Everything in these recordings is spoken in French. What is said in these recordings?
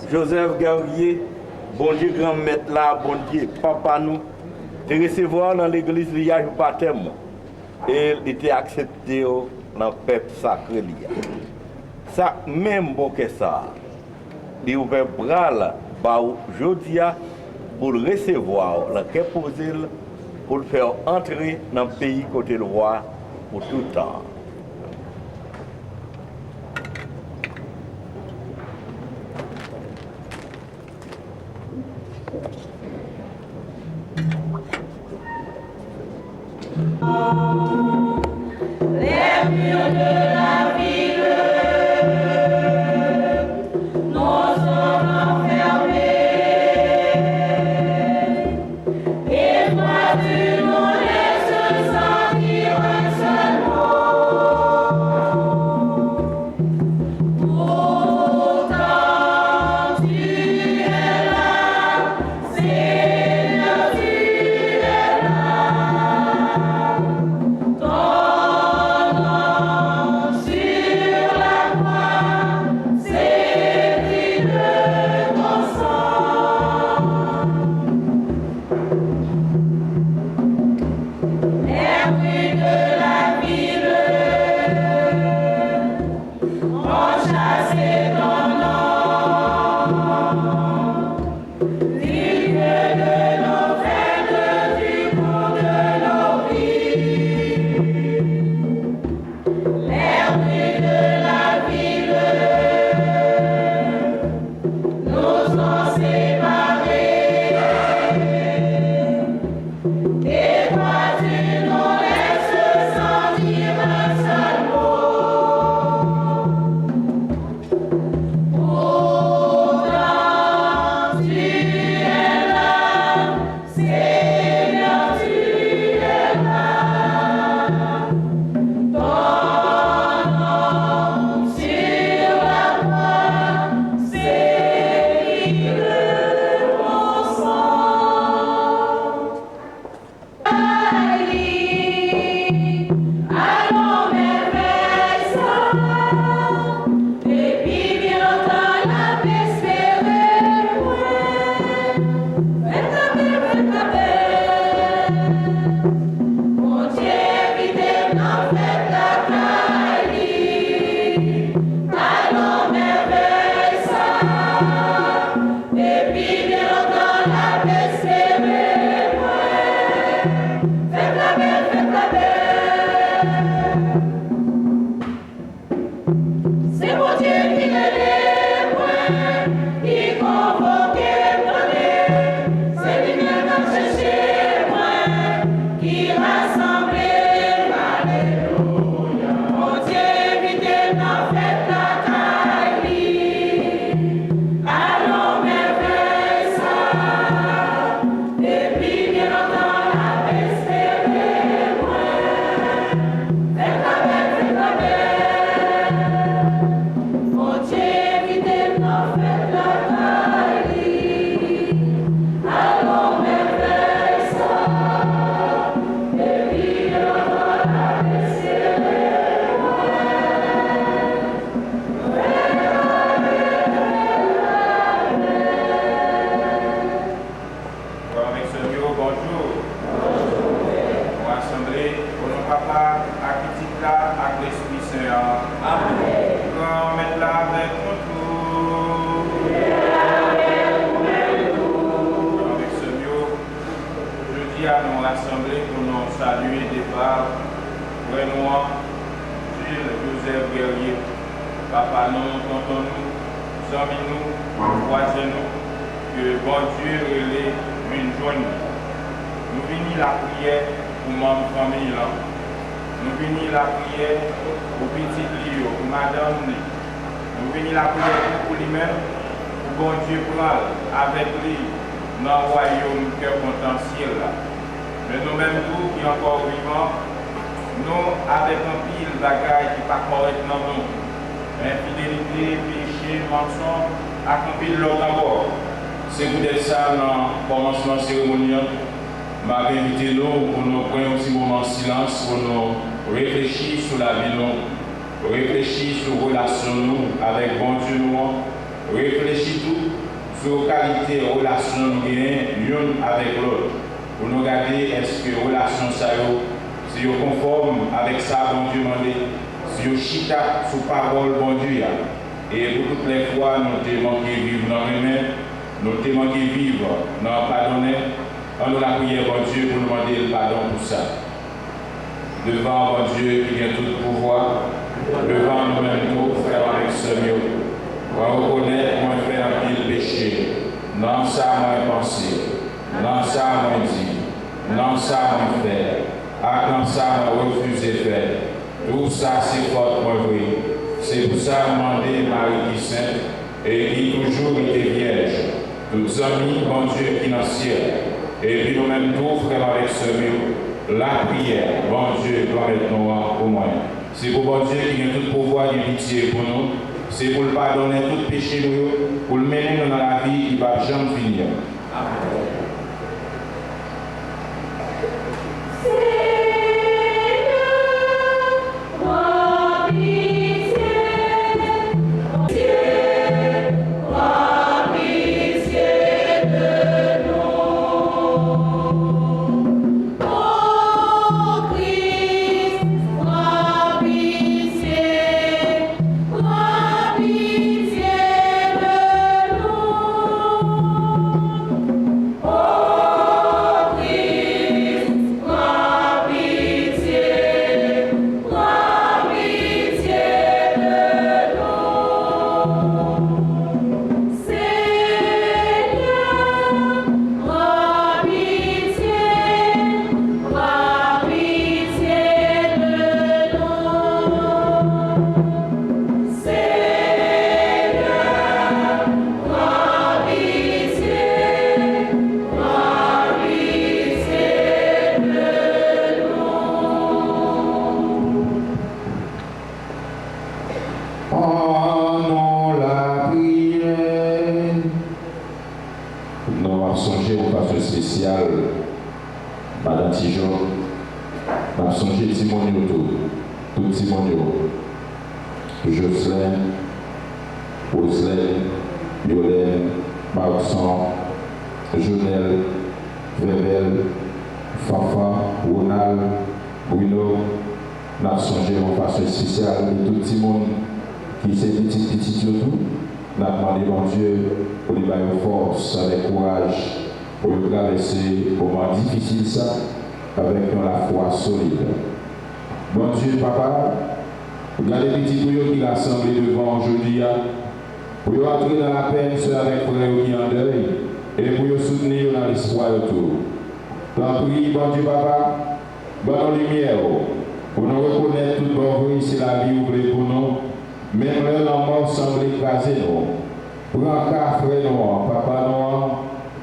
Joseph Guerrier, bon Dieu grand maître là, bon Dieu, papa nous, te recevoir dans l'église liage au baptême et il était accepté dans le peuple sacré. Ça, même bon que ça, il a ouvert bras là, aujourd'hui pour le recevoir, la poser, pour le faire entrer dans le pays côté le roi pour tout le temps. Les murs de la ville nous sont enfermés et toi tu nous laisses sentir un seul mot. Pourtant tu es là, Seigneur, tu es là. Ton nom sur la croix, c'est pris de ton sang. Les rues de la ville ont chassé ton nom. Digne de nos fêtes, du cours de nos vies. Les rues de la ville nous ont séparés. Et toi tu nous laisses sans dire un seul mot. Pourtant tu es là, Seigneur, tu es là. Ton nom sur la croix, c'est pris de ton sang. Allons merveille ça, et puis bien dans la paix espérer point. Faites la paix, mon Dieu évitez n'en faites la caille. Allons merveille ça, et puis bien dans la paix espérer point. Faites la paix, faites la paix. C'est mon Dieu qui ne l'est point, qui convoque et prenait. C'est lui-même qui a cherché moi, qui rassemblait. Alléluia. Mon Dieu évitez n'en faites la caille. Allons merveille ça, et puis bien dans la paix espérer point. Faites la paix, faites la paix. Mon Dieu évitez n'en faites la caille. Allons merveille ça, et puis bien dans la paix espérer Avec ce bureau, bonjour. Pour assembler, pour nos papas, à petit là, à l'Esprit Saint. Amen. Pour mettre là avec nous tout. Avec ce bureau, saluer des parts, frère Noir, Gilles, Joseph Guerrier, papa nous, tonton nous, amis nous, voisins nous, que bon Dieu relève une journée. Nous venons la prière pour ma famille là. Nous venons la prière pour petit Lio, pour madame Li. Nous venons la prière pour lui-même, pour bon Dieu prendre avec lui dans le royaume cœur potentiel là. Mais nous-mêmes tous qui sont encore vivants, nous avec un pile de bagaille qui n'est pas correct dans nous. Infidélité, péché, mensonge, avec un pile l'autre encore. C'est peut-être ça dans le commencement cérémonial. M'a invité nous pour nous prendre un petit moment de silence, pour nous réfléchir sur la vie, nous réfléchir sur la relation nous avec bon Dieu, nous réfléchir tout sur la qualité de relation nous l'une avec l'autre. Pour nous regarder est-ce que la relation ça si vous conforme avec ça, bon Dieu m'a dit, si vous chita sous parole, bon Dieu. Et pour toutes les fois, nous avons manqué vivre dans les mains, nous avons manqué vivre dans le pardonner. On nous la prière, bon Dieu, pour nous demander le pardon pour ça. Devant, bon Dieu, qui vient tout le pouvoir, devant nous-mêmes, nous, frères avec ce mieux, on reconnaît qu'on fait un pile péché. Non, ça, moi, pensé. Non, ça, moi, dit. Non, ça, moi, fait. Ah, non, ça, moi, refusé faire. Tout ça, c'est faute, moi, oui. C'est pour ça, demander Marie qui sainte et qui toujours était vierge. Tous amis, bon Dieu, qui dans le ciel. Et puis nous-mêmes tous, frères avec ce mur, la prière, bon Dieu, doit être nous au moins. C'est pour bon Dieu qui a tout pouvoir de pitié pour nous. C'est pour le pardonner tout péché nous, pour le mener dans la vie qui ne va jamais finir. Amen.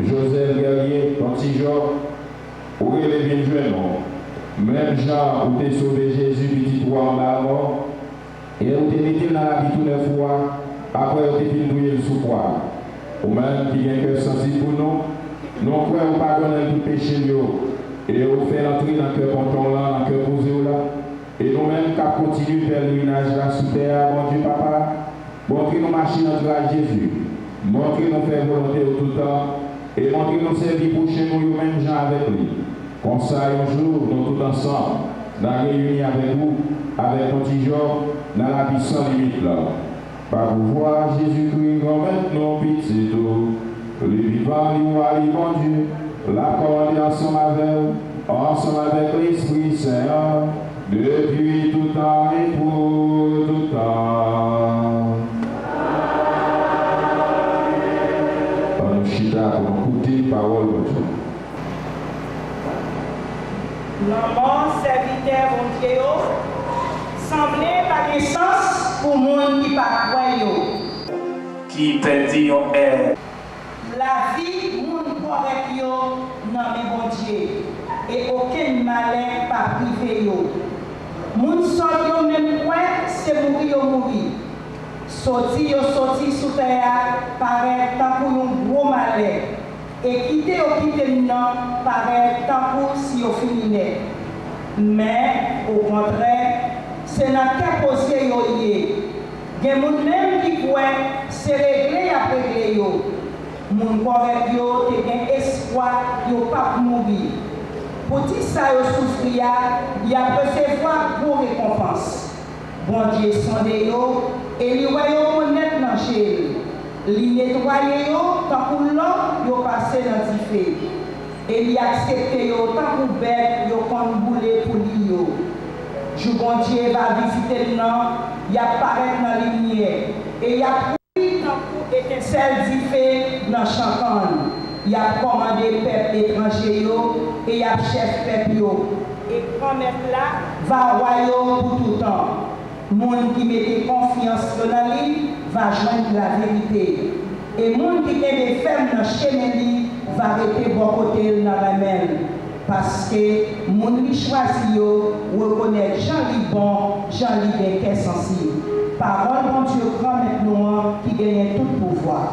Joseph Guerrier, Antijo, où il est bien jeune, même Jean, où tu sauvé Jésus, petit roi en la mort, et où tu mis dans la vie toutes les fois, après tu fini de le souffrir. Ou même qui vient que sensible pour nous, nous pouvons pardonner tout péché, et nous faire entrer dans le cœur ponton là, dans le cœur posé là, et nous-mêmes qui continuons de faire le ménage là sous terre, bon Dieu papa, montrer nos machines entre à Jésus, montrer nos faire volonté au tout temps, et montrer nos services pour chez nous, même gens avec lui. Comme ça, un jour, nous tous ensemble, nous réunis avec vous, avec notre jour, dans la vie sans limite là. Par pouvoir, Jésus-Christ, remettre nos pitiés tout. Le vivant, le roi, le bon Dieu, la commande ensemble avec vous, ensemble avec l'Esprit Saint, depuis tout temps et pour tout temps. On chita pour écouter la parole de Dieu. Maman, serviteur, mon Dieu, semblait par naissance pour monde qui pas croyant. Qui perdit en air. La vie, monde correct yo, non mais bon Dieu. Et aucun malin pas privé yo. Moun sort yo même point, c'est mourir yo mourir. Sorti yo sorti sous terre, paraît tant pour un gros malin. Et quitter non, paraît tant pour si yo finirait. Mais au contraire, c'est dans quel posé yo yé. Gen moun même qui croit, c'est réglé après réglé yo. Moun correct yo, te gen espoir, yo pas mourir. Petit ça yo souffrir, y a recevoir pour récompense. Bon Dieu sonde yo, et li wa yo connaître dans chez li nettoyer yo, tant pour l'homme yo passer dans di feu. Et li accepter yo, tant pour bête yo kon boule pour li yo. Jou bon Dieu va visiter nan, y apparaître dans la lumière. Et y a pris tant pour étincelle di feu dans chancan. Y a commandé peuple étranger yo, et y a chef peuple yo. Et quand même là, va royaume pour tout temps. Monde qui mettait confiance dans lui va joindre la vérité. Et monde qui aime ferme dans chemin li va rester bon côté dans la main. Parce que monde qui choisit yo reconnaît Jean li bon, Jean li bien sensible. Parole bon Dieu grand maintenant qui gagne tout pouvoir.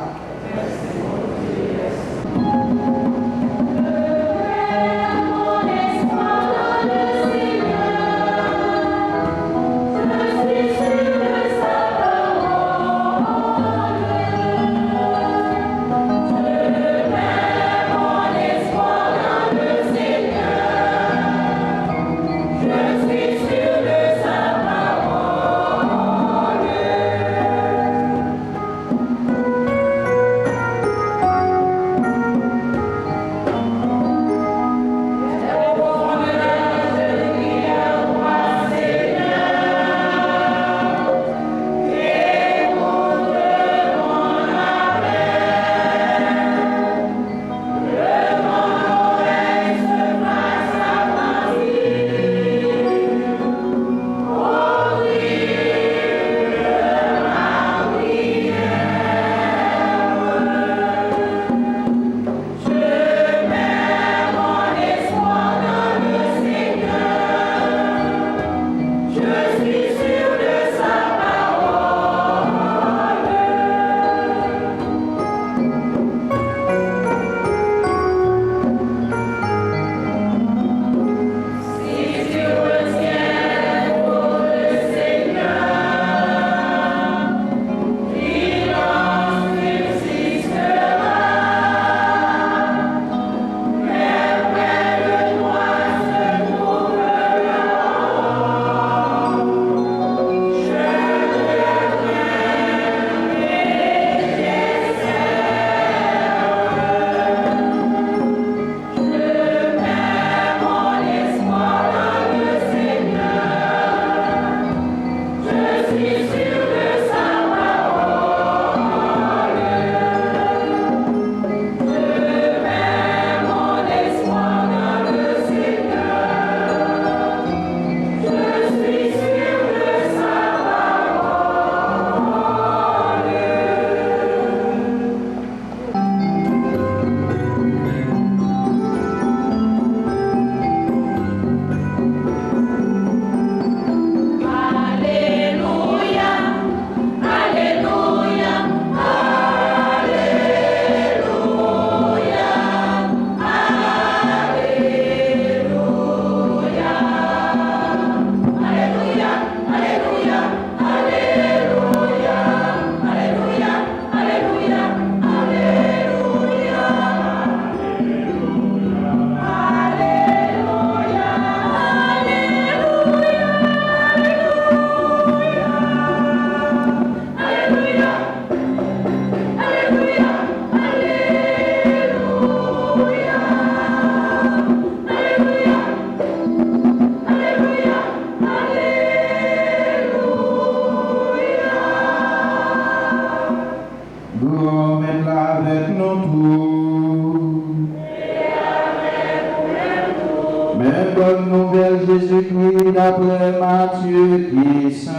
Jésus-Christ d'après Matthieu qui est saint.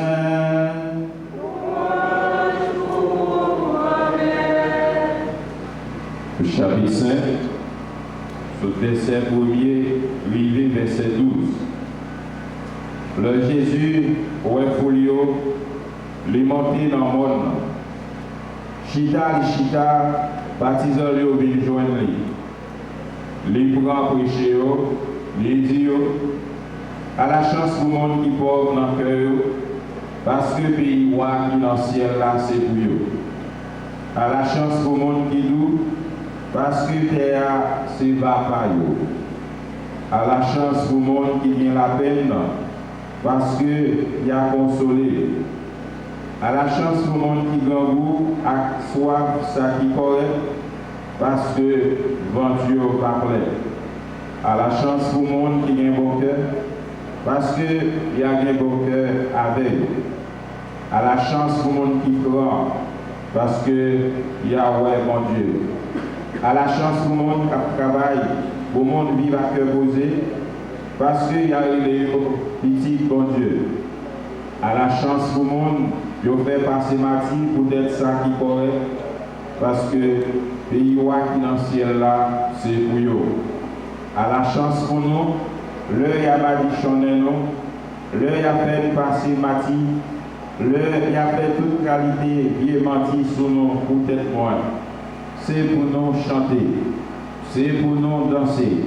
Le chapitre 5, ce verset 1er, rivé verset 12. Le Jésus, ouais folio, les monté dans le monde. Chita, baptisant lui au vin joindre lui. Les prend prêcher, les dit, à la chance pour le monde qui pauvre dans le cœur, parce que le pays roi qui dans le ciel là, c'est pour eux. À la chance pour le monde qui doux, parce que terre, c'est papa yo. À la chance pour le monde qui vient la peine, parce que y a consolé. À la chance pour le monde qui gagne goût, à soif, ça qui correct, parce que venture pas plaît. À la chance pour le monde qui gagne bon cœur, parce que y a un bon cœur avec. À la chance pour le monde qui croit, parce que y a ouais bon Dieu. À la chance pour le monde qui travaille, pour le monde vivre à cœur posé, parce qu'il y a les petits bon Dieu. À la chance pour le monde, il fait passer Marty pour être ça qui correct, parce que le pays roi qui dans le ciel là, c'est pour eux. À la chance pour nous, l'heure y a badichonné nous, l'heure y a fait passer Marty, l'heure y a fait toute qualité, vieux menti sur nous pour être moins. C'est pour nous chanter, c'est pour nous danser,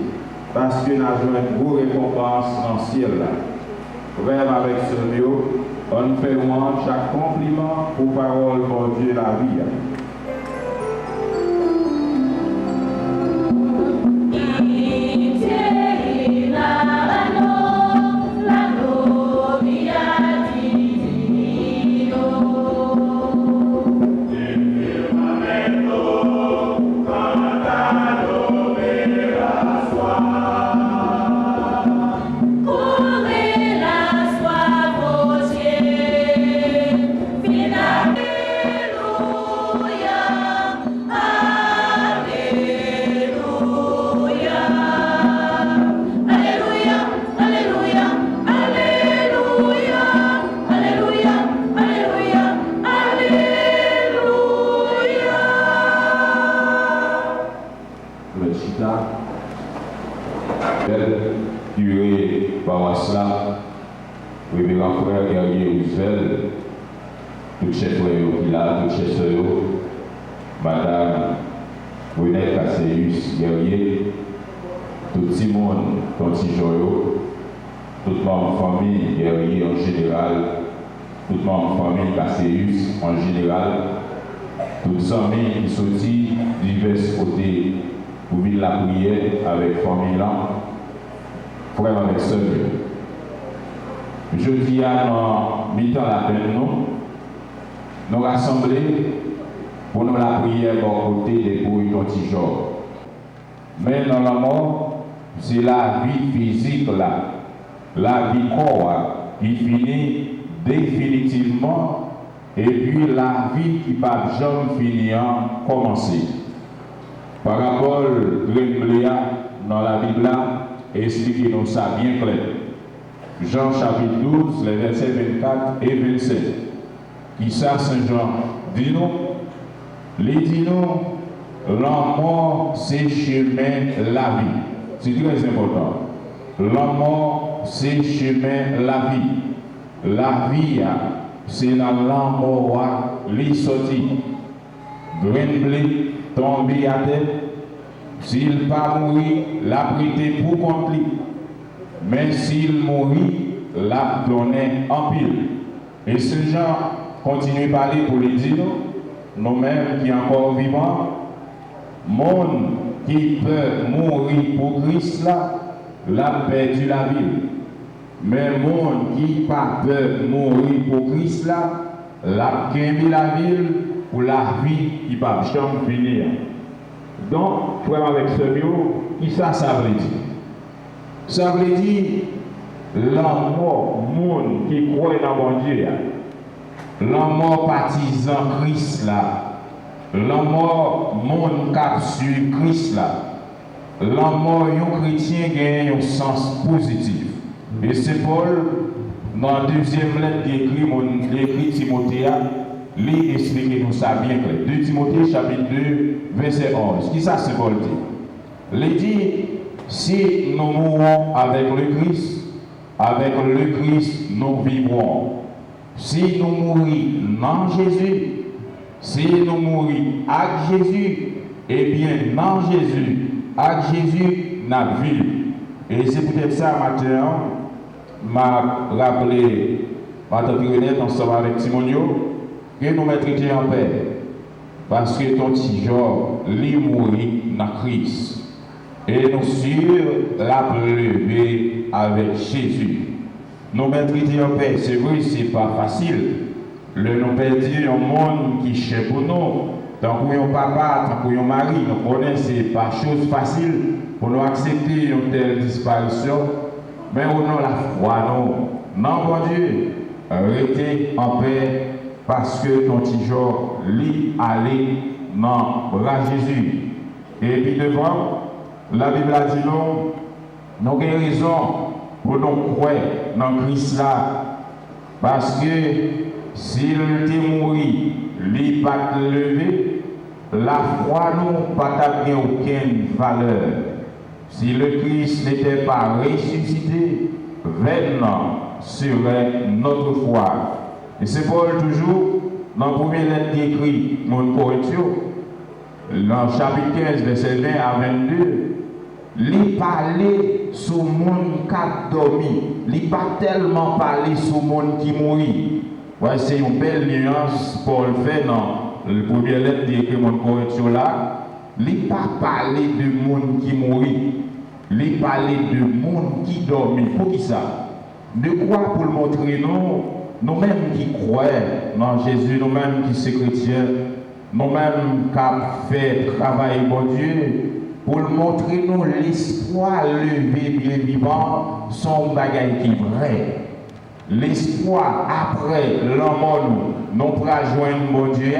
parce que nous avons une grosse récompense dans le ciel là. Vraiment avec ce mieux, on fait moins chaque compliment pour parole pour Dieu la vie. Tout chef qui là, tout chef Madame Renette Casséus Guerrier, tout le monde, tout petit joyau, toute ma famille Guerrier en général, toute ma famille Casséus en général, toutes les amis qui sont divers côtés pour vivre la prière avec famille là, frère avec sœur. Je dis à nous, mi-temps la peine nous rassembler pour nous la prière au côté des bruits d'antigenres. Mais dans la mort, c'est la vie physique là, la vie corps qui finit définitivement et puis la vie qui va jamais finir commencer. Parabole Gremléa dans la Bible explique-nous ça bien clair. Jean chapitre 12, les versets 24 et 27. Qui ça, Saint Jean? Dis-nous, la mort, c'est chemin la vie. C'est très important. La mort, c'est chemin la vie. La vie, c'est dans la mort, les sorties. Gremblé, tombé à terre. S'il pas mourir, la prêté pour contre lui. Mais s'il mourit, la donnait en pile. Et ce genre continue à parler pour les dire, nous-mêmes qui sommes encore vivants, monde qui peut mourir pour Christ là, l'a perdu la vie. Mais monde qui pas peut mourir pour Christ là, l'a gagné la vie pour la vie qui ne va jamais finir. Donc, frère avec ce mot, qui ça veut dire? Ça veut dire la mort, monde qui croit dans mon Dieu, la mort partisan Christ là, la mort monde cap sur Christ là, la mort un chrétien gagne un sens positif. Et c'est Paul, dans la deuxième lettre d'écrit Timothée, lui explique nous ça bien clair. 2 Timothée chapitre 2, verset 11. Qui ça c'est Paul dit? Il dit, si nous mourons avec le Christ, nous vivrons. Si nous mourons dans Jésus, si nous mourons avec Jésus, eh bien, dans Jésus, avec Jésus, nous vivons. Et c'est peut-être ça, matin, m'a rappelé, en tant que René, ensemble avec Timonio, que nous mettons en paix. Parce que ton petit genre, lui mourit dans Christ. Et nous sûrs la lever avec Jésus. Nous mettons en paix. C'est vrai, c'est pas facile. Nous perdons un monde qui cherche pour nous. Tant que un papa, tant que un mari, nous connaissons, ce n'est pas chose facile pour nous accepter une telle disparition. Mais au nom de la foi, nous, non, mon Dieu, restez en paix parce que ton petit jour, lui, aller dans le bras de Jésus. Et puis devant, la Bible a dit nous avons raison pour nous croire dans Christ là. Parce que s'il était mort, il n'a pas levé, la foi n'a pas aucune valeur. Si le Christ n'était pas ressuscité, vaine serait notre foi. Et c'est Paul toujours, dans la première lettre d'écrit, mon Corinthiens, dans le chapitre 15, verset 20 à 22, il parlait sur le monde qui a dormi. Il n'a pas tellement parlé sur le monde qui mourit. Ouais, c'est une belle nuance Paul fait dans la première lettre d'écrit mon Corinthiens là. Il n'a pas parlé de monde qui mourit. Il parlait de monde qui dormit. Pour qui ça? De quoi pour le montrer nous-mêmes qui croyons dans Jésus, nous-mêmes qui sommes chrétiens, nous-mêmes qui avons fait travail bon Dieu, pour le montrer nous l'espoir levé bien vivant, son bagage qui est vrai. L'espoir après la mort, nous pourrons joindre mon Dieu,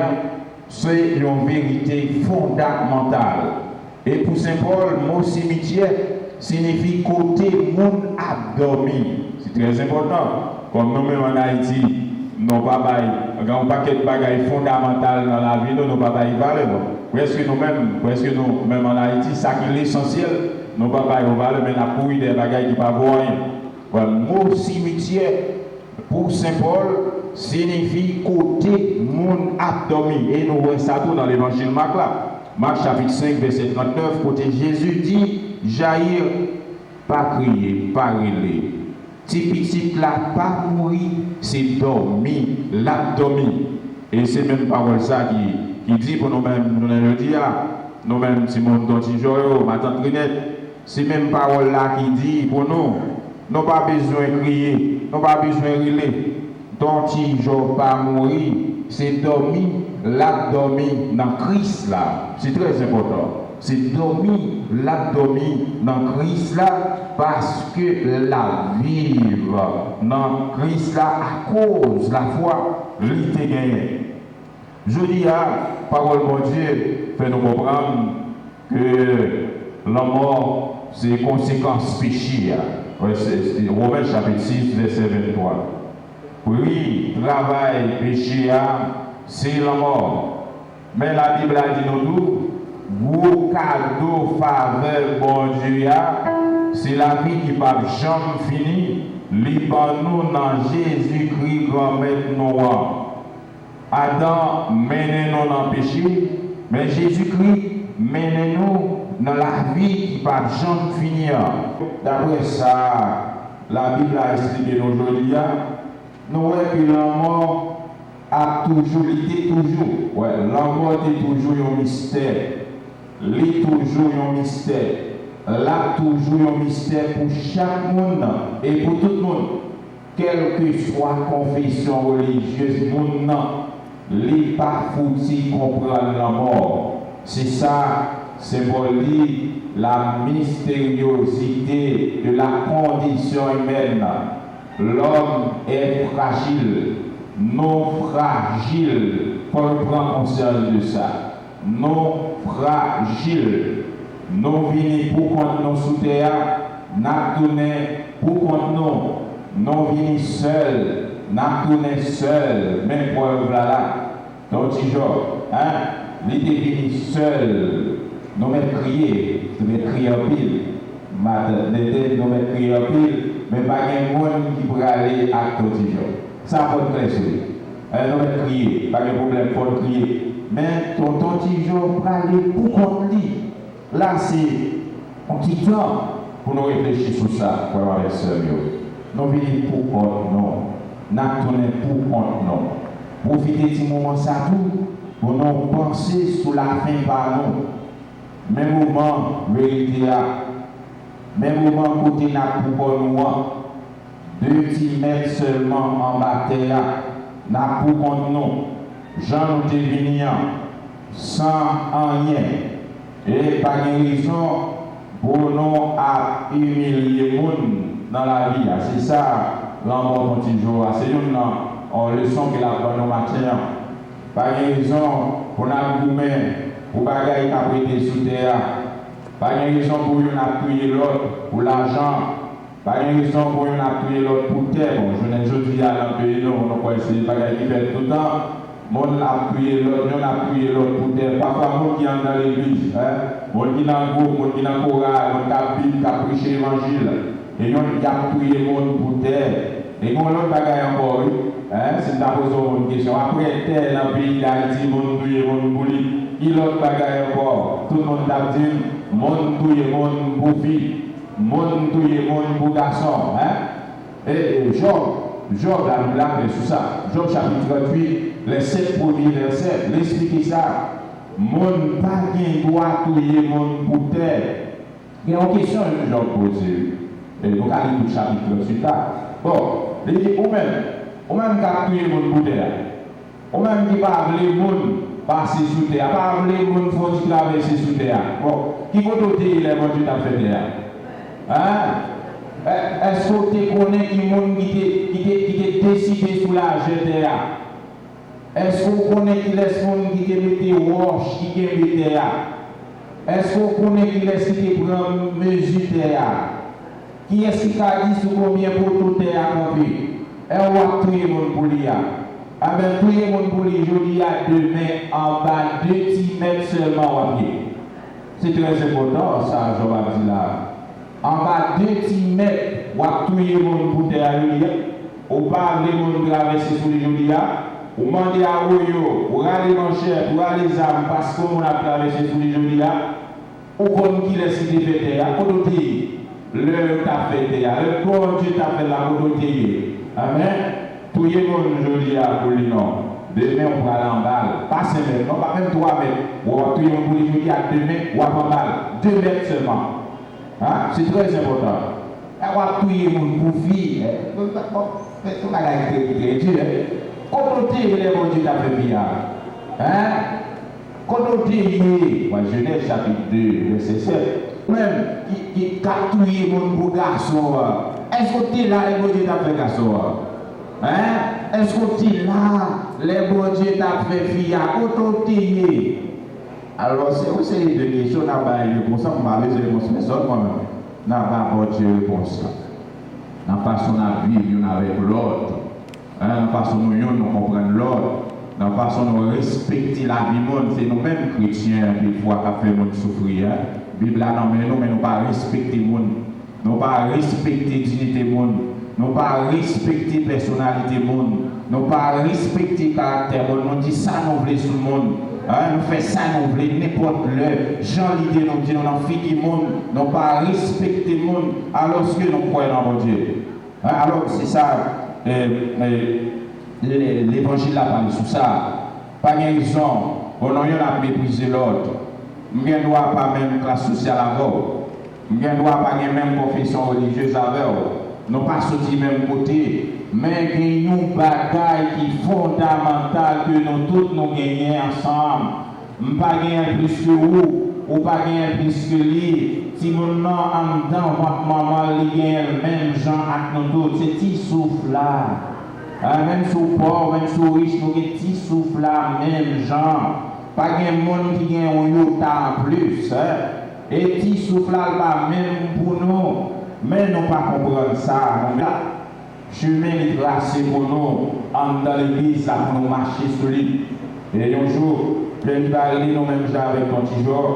c'est une vérité fondamentale. Et pour Saint Paul, mon cimetière signifie côté monde a dormi. C'est très important. Comme nous-mêmes en Haïti, nous n'avons pas un paquet de bagages fondamentaux dans la vie, nous n'avons pas valeur. Presque nous-mêmes en Haïti, ça qui est l'essentiel, nous n'avons pas valeur, mais nous avons des bagages qui ne valent rien. Le mot cimetière, pour Saint Paul, signifie côté monde a dormi. Et nous voyons ça tout dans l'évangile Marc là. Marc chapitre 5, verset 39, côté Jésus dit, jaillir, pas crier, pas rêler. Petit là, pas mourir, c'est dormir, l'abdomen. Et c'est même parole ça qui dit pour nous-mêmes, nous le dire, nous-mêmes, Simon Dontijoyo, ma tante Renette, c'est même parole là qui dit pour nous, nous pas besoin de crier, nous pas besoin de rêler. Dontijoyo pas mourir, c'est dormir, l'abdomen dans Christ là. C'est très important. C'est dormir, l'abdomen dans Christ là, parce que la vivre dans Christ là, à cause de la foi, l'ité gagnée. Je dis à parole de Dieu, fait nous comprendre que la mort, c'est conséquence péché. Romains chapitre 6, verset 23. Oui, travail, péché, c'est la mort. Mais la Bible a dit nous tous, vos cadeaux, faveur, bon Dieu, c'est la vie qui ne va jamais finir. Libre-nous dans Jésus-Christ, grand-maître nous. Adam, menez-nous dans le péché, mais Jésus-Christ, menez-nous dans la vie qui ne va jamais finir. D'après ça, la Bible a expliqué aujourd'hui, nous voyons que la mort a toujours été toujours. Ouais, la mort est toujours un mystère. L'est toujours un mystère. Là, toujours un mystère pour chaque monde et pour tout le monde. Quelle que soit la confession religieuse, monde n'est pas foutu comprendre la mort. C'est ça, c'est pour dire la mystériosité de la condition humaine. L'homme est fragile, non fragile, pour prendre conscience de ça. Non fragile, nous venons pour qu'on nous sous terre, nous donné pour contre nous, nous venons seuls, nous tournons seuls, même preuve là, donc petit jour, hein, il était venu seul, nous mettons crier, nous mettons crier en pile, nous mettons crier en pile, mais pas de monde qui pourrait aller à ton petit jour. Ça faut être clair. Nous mettons crier, pas de problème, il faut crier. Mais ton petit jour pour aller pour contre lui. Là, c'est un petit temps pour nous réfléchir sur ça, pour avoir les sœurs. Nous venons pour contre nous. Nous tournons pour contre nous. Profitez de ce moment ça tout pour nous penser sur la fin par nous. Même moment, vérité, même moment côté n'a pour nous. 2 petits mètres seulement en bataille, n'a pour contre nous. Jean nous devenu sans rien. Et pas de raison pour nous à humilier les gens dans la vie. C'est ça, l'envoi petit jour. C'est une leçon qu'il a donné au matin. Pas de raison pour nous goumer, pour ne pas prêter sous terre. Pas de raison pour nous appuyer l'autre pour l'argent. Pas de raison pour nous appuyer l'autre pour terre. Bon, je ne dis pas dans le pays, nous ne pouvons pas essayer de faire tout le temps. Mon appuyer l'autre, on appuyer l'autre pour terre. Parfois, mon qui est dans l'église, mon qui est dans le groupe, mon qui est dans le choral, mon qui a prêché l'évangile. Et on qui a appuyé le monde pour terre. Et quand l'autre bagaille encore, c'est ta posé une question. Après terre, dans le pays d'Haïti, mon touye, mon bouli, qui l'autre bagaille encore? Tout le monde t'a dit, mon touye, mon boufi, mon touye, mon beau garçon. Et Job, la Bible est sur ça. Job chapitre 38, les 7 premiers versets, l'expliquer ça. Mon pas bien droit touiller mon pour terre. Il y a une question que Job pose. Et vous allez tout chapitre sur ça. Bon, il dit, ou même qu'à touiller mon pour terre. Ou même qui pas les monde passer sous terre, pas les monde faut traverser sous terre. Bon, qui va doter les gens qui t'a fait terre? Hein? Est-ce que tu connais qui est décidé sur la terre? Est-ce que vous connaissez qui laisse monde qui est mis roche, qui est mis terre? Est-ce que vous connaissez qui laisse qui prend mesure terre? Qui est-ce qui a dit sur combien pour tout terre à camper? Et on va tout le monde pour lui. Ah ben tout le monde pour lui, je dis à 2 mètres en bas, 2 petits mètres seulement à pied. C'est très important ça, je vais dire là. En bas 2 petits mètres, on va tout le monde pour terre à lui. On va les monde traverser sur les jours. Ou demander à Oyo, ou aller mancher, ou aller les armes, parce qu'on a traversé tous les jours là, ou comme qui laisse des fêtes, à côté, le t'a fait, le bon Dieu t'a fait la côté. Amen. Tout le monde aujourd'hui à pour les noms. Demain, on va aller en balle. Pas 5 mètres, non, pas même 3 mètres. Ou tout le monde pour les jours à 2 mètres, ou à en balle. 2 mètres seulement. Hein? C'est très important. On va tout le monde pour vivre. C'est pas la Dieu. Côté les gens qui t'a fait bien. Hein? Côté, moi, Genèse chapitre 2, verset 7. Même qui capture mon beau garçon. Est-ce que tu es là, les gens qui t'a fait garçon? Hein? Est-ce que tu es là, les gens qui t'a fait fille? Côté. Alors, c'est aussi une question, on n'a pas une réponse, on m'a laissé réponse, mais ça, moi-même, on n'a pas apporté réponse. La façon de vivre avec l'autre. La façon dont nous comprenons l'autre, la façon dont nous respectons la vie monde, c'est nous-mêmes chrétiens qui fois qui fait monde souffrir. La Bible là, non, mais nous ne pas respecter le monde, nous ne pas respecter la dignité du monde, nous ne pas respecter la personnalité du monde, nous ne pas respecter le caractère du monde, nous disons ça nous voulons sur le monde. Nous faisons ça, nous voulons n'importe le. Jean l'idée nous dit, nous n'en faisons du monde, nous ne pas respecter le monde alors que nous croyons dans mon Dieu. Alors c'est ça. L'évangile a parlé sur ça. Pas de raison, on a méprisé l'autre. On ne doit pas même classe sociale avec on ne doit pas même confession religieuse avec nous. Ne pas sortir même côté. Mais il y a une bataille qui est fondamentale que nous tous nous gagnons ensemble. On ne pas gagner plus que vous, ou pas gagner plus que lui. Si mon nom en dedans, votre maman, il y a le même gens avec nous tous, c'est petit souffle là. Même sous pauvre, même sous riche, nous avons petit souffle là, même gens. Pas de monde qui a un yota en plus. Et petit souffle là, même pour nous. Mais nous pas comprendre ça. Chemin est tracé pour nous, dans l'église, là, pour nous marcher sur lui. Et un jour, nous va aller nous-mêmes avec ton petit jour,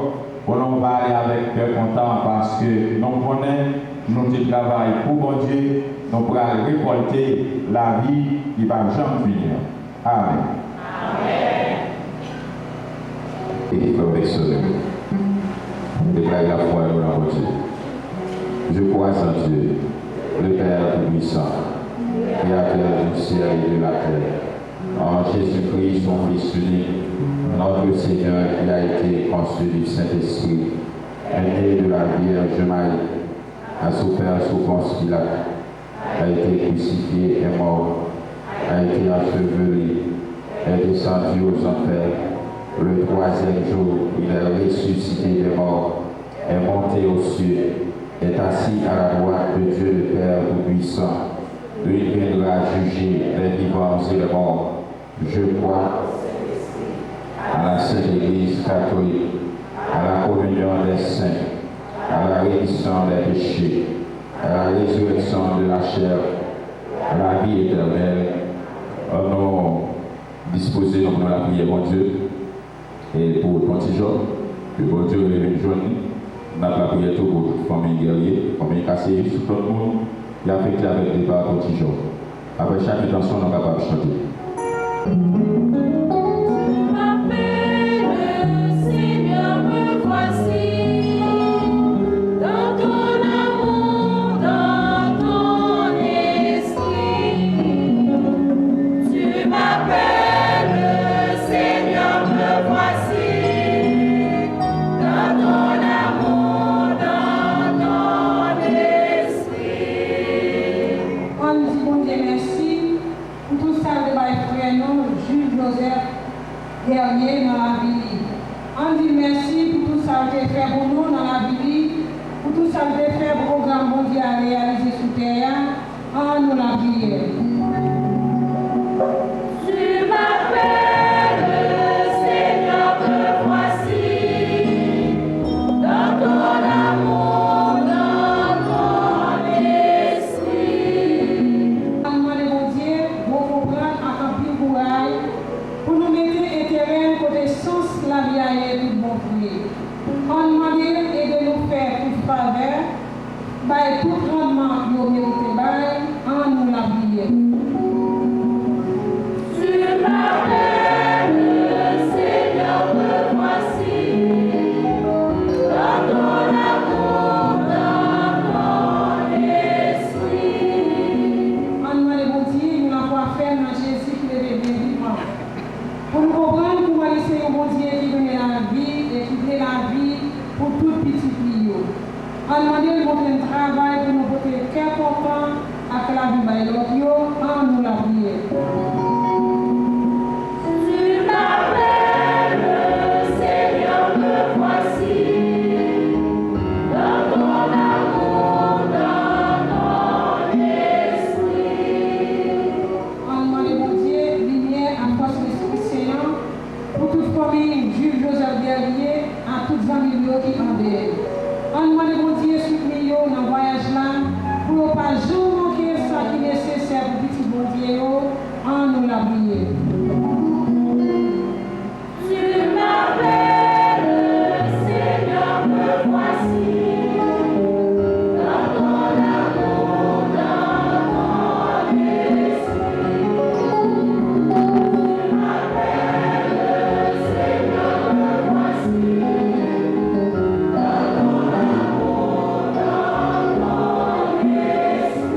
pour nous va aller avec cœur content parce que nous connaissons notre travail pour mon Dieu, nous pourrons récolter la vie qui va jamais finir. Amen. Et comme personne, déclare la foi dans la Dieu. Je crois en Dieu, le Père Tout-Puissant, Créateur du ciel et de la terre, en Jésus-Christ, son Fils unique, notre Seigneur qui a été conçu du Saint-Esprit, né de la Vierge Marie, a souffert sous Ponce Pilate, a été crucifié et mort, a été enseveli, est descendu aux enfers. Le troisième jour, il est ressuscité des morts, est monté aux cieux, est assis à la droite de Dieu le Père Tout-Puissant. Il viendra juger les vivants et les morts. Je crois à la Sainte Église catholique, à la communion des saints, à la rémission des péchés, à la résurrection de la chair, à la vie éternelle. Nous disposons dans la prière, mon Dieu, et pour ton petit jour, que mon Dieu révèle journée, nous avons la prière pour toute famille guerrière, famille cassée, tout le monde, qui a affecté avec des parts ton petit jour. Après chaque intention, nous sommes capables de chanter. Dernier dans la vie. On dit merci pour tout ça que tu fait pour nous dans la vie, pour tout ça que tu fait pour le programme mondial réalisé sous terre. On nous la prière. Tu m'appelles, Seigneur, me voici, dans ton amour, dans ton esprit. On demande mon Dieu, pour comprendre, accomplir courage, pour nous mettre intérêt côté sens la vie à tout bon prier. On demande et de nous faire toute faveur, by tout rendement nous méritons by, en nous la prière. Tu m'appelles, Seigneur, me voici, dans ton amour, dans ton esprit. On demande mon Dieu, nous l'avons fait dans Jésus qui est bien vivant. Pour nous comprendre comment c'est un bon Dieu qui donne la vie et qui donne la vie pour tout petit filles. On demande de montrer un travail pour nous porter cœur content avec la vie de l'autre, en nous la prière. Tu m'appelles, Seigneur, me voici, dans ton amour, dans ton esprit. On demande mon Dieu, lumière à force de l'Esprit Saint, pour toute famille, Jules Joseph Guerrier, à toutes les amis qui en dehors. On demande mon Dieu, soutenir dans le voyage là, pour ne pas jamais manquer ça qui est nécessaire pour petit bon Dieu, en nous la prière. Tu m'appelles, Seigneur, me voici, dans ton amour, dans ton esprit. Tu m'appelles, Seigneur, me voici, dans ton amour, dans ton esprit.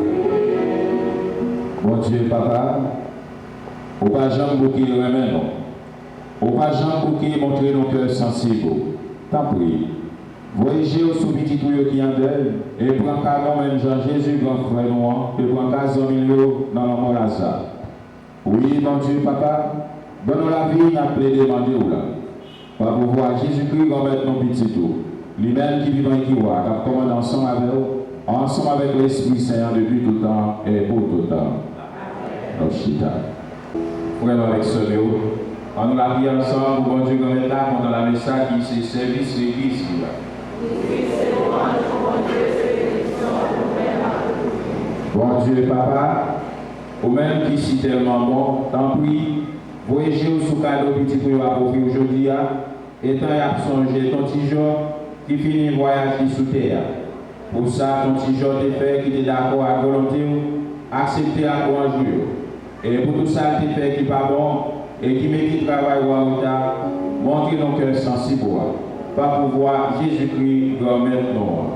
Mon Dieu, Papa, au pas jamais bouquer le remède, non. Au pas jamais bouquer montrer nos cœurs sensibles. T'en prie. Voyagez au sous-petit tuyau qui en d'elle, et prends cadeau même Jean-Jésus, grand frère noir, et prends cadeau milieu dans la mort Lazare. Oui, mon Dieu, Papa, donne-nous la vie, n'a plaidé demander ou là. Par pouvoir Jésus-Christ, on met nos petits tout. Lui-même qui vit et qui voit, qui commande ensemble avec l'Esprit Saint depuis tout temps et pour tout temps. Noshita. Frère avec ce Léo, on nous la vie ensemble, bon Dieu, comme là, pendant la message qui s'est service l'église qui va. Oui, c'est moi, mon Dieu, c'est Christ, Bon Dieu, Papa, au même qui si tellement bon, tant pis, voyagez sous cadeau petit pour approprier aujourd'hui, et tant y a songé ton petit jour qui finit voyage sous terre. Pour ça, ton petit jour t'es fait qui est d'accord à volonté, accepter à toi un jour. Et pour tout ça, t'es fait qui pas bon, et qui met qui travaille ou à retard, montrez nos cœurs sensibles, pas pour voir Jésus-Christ doit maintenant.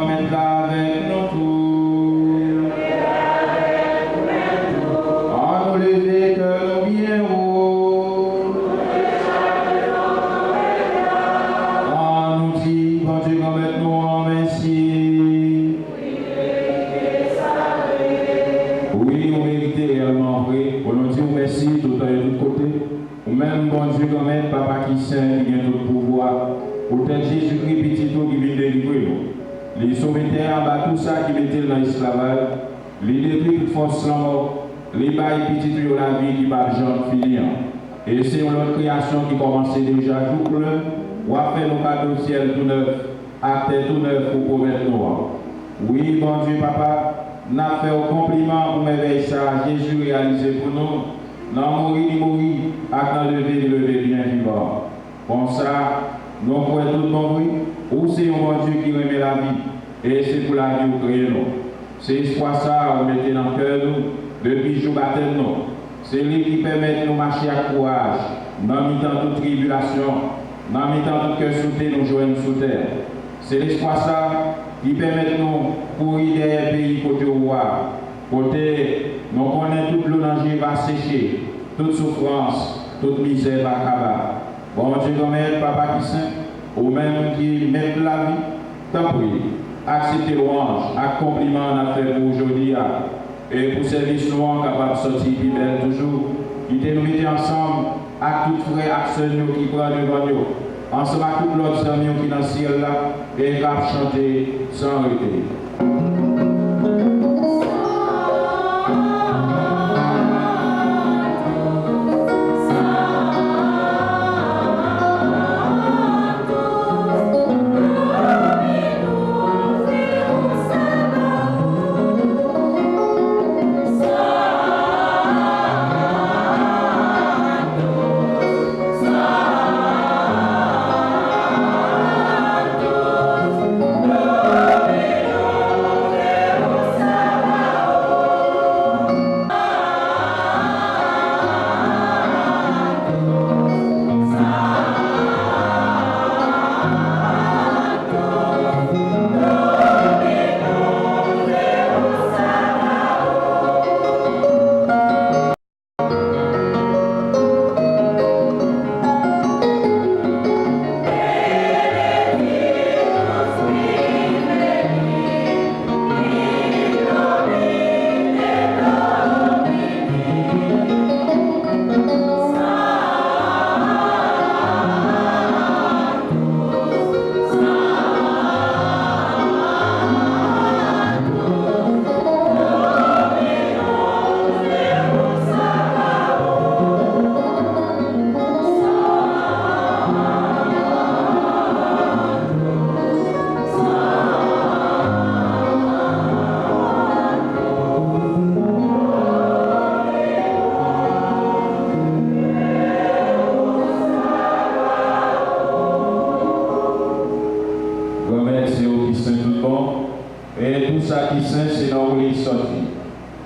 Mette avec nous tous. En nous lever que nous bien haut. En nous dit, bon Dieu, mette nous en merci. Oui, nous méritons réellement vrai. Pour nous dire merci tout à l'heure de tout côté. Ou même, bon Dieu, Papa qui saint, qui vient tout pouvoir. Pour tel Jésus-Christ, petit tout qui vient délivrer nous. Les sommettaires en bas, tout ça qui mettait dans l'esclavage, les détruits de force la mort, les bails petits de la vie qui va jamais finir. Et c'est une création qui commençait déjà tout plein, ou à faire nos cadeaux ciel tout neuf, à terre tout neuf pour promettre nous. Oui, bon Dieu, Papa, nous avons fait un compliment pour m'éveiller ça, Jésus réalisé pour nous. Non, mourir, à dans lever bien vivant. Comme ça, nous pouvons tout mourir. Ou c'est un bon Dieu qui remet la vie, et c'est pour la vie où créer nous. C'est espoir ça, vous mettez dans le cœur nous, depuis le jour baptême nous. C'est lui qui permet de nous marcher à courage, dans mi-temps toute tribulation, dans mi-temps tout cœur sauté, nous joindre sous terre. C'est l'espoir ça qui permet de nous courir derrière le pays côté au roi. Côté, nous connaissons toute le danger va sécher, toute souffrance, toute misère va acabar. Bon Dieu, comme Papa qui saint, ou même qui met la vie, tant pis, acceptez louange, accomplissement à faire pour aujourd'hui, et pour service louange capable de sortir plus belle toujours, qui nous mettez ensemble, à tous frères, à ceux qui prennent devant nous, ensemble à tous l'autre amis qui sont dans le ciel là, et qui chanter sans arrêter.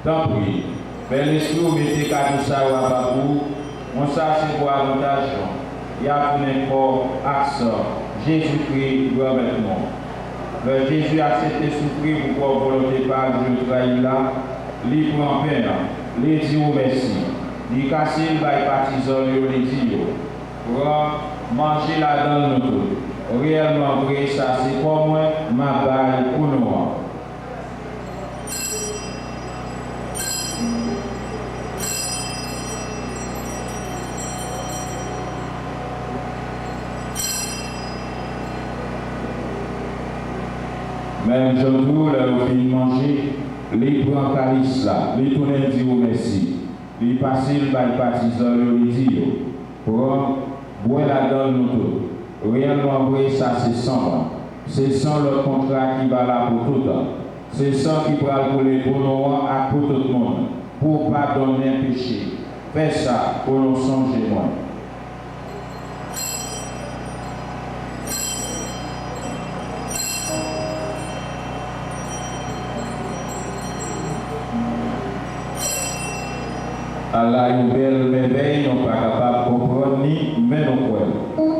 Tant pis, mais l'esprit mettez qu'à tout ça ou à Babou, on ça c'est pour avantage. Il y a n'importe accent. Jésus-Christ doit maintenant. Le Jésus a accepté souffrir pour volonté par Dieu trahir là, lui prend peine, lui dit merci. Lui casser le bail partisan, lui dit pour manger la dans nous. Réellement vrai, ça c'est pour moi, ma balle pour nous. Même Jean-Tour, le fin manger, les prend calice là, les tourner dit merci. Les passer le bail partisan, lui dit pour boire la donne nous tout. Réellement vrai, ça c'est sans. C'est sans le contrat qui va là pour tout. C'est ça qui pourra couler pour nous à tout le monde, pour pardonner un péché. Fais ça pour nous songer moi. Allah une belle merveille, nous pas capable de comprendre ni mais nous croyons.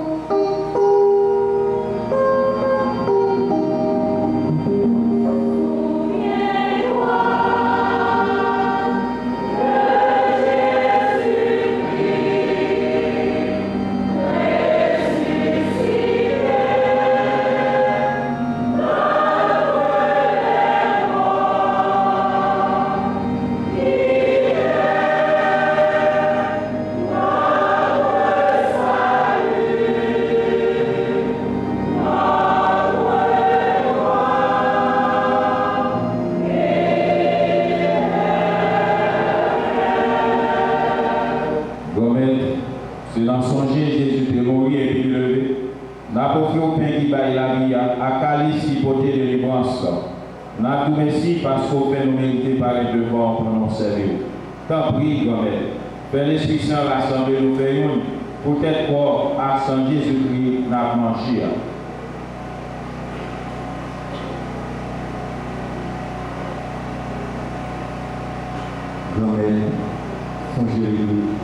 C'est dans son Jésus de mourir et puis lever. N'a pas fait au pain qui baille la vie, à calice qui porte de délivrance. N'a tout merci parce qu'on fait nous mériter par les devoirs pour nous servir. Tant pis, grand-mère. Fais l'Esprit Saint rassembler nous faire une. Peut-être quoi, à Saint Jésus-Christ, n'a mangé. Grand-mère, songez l'église.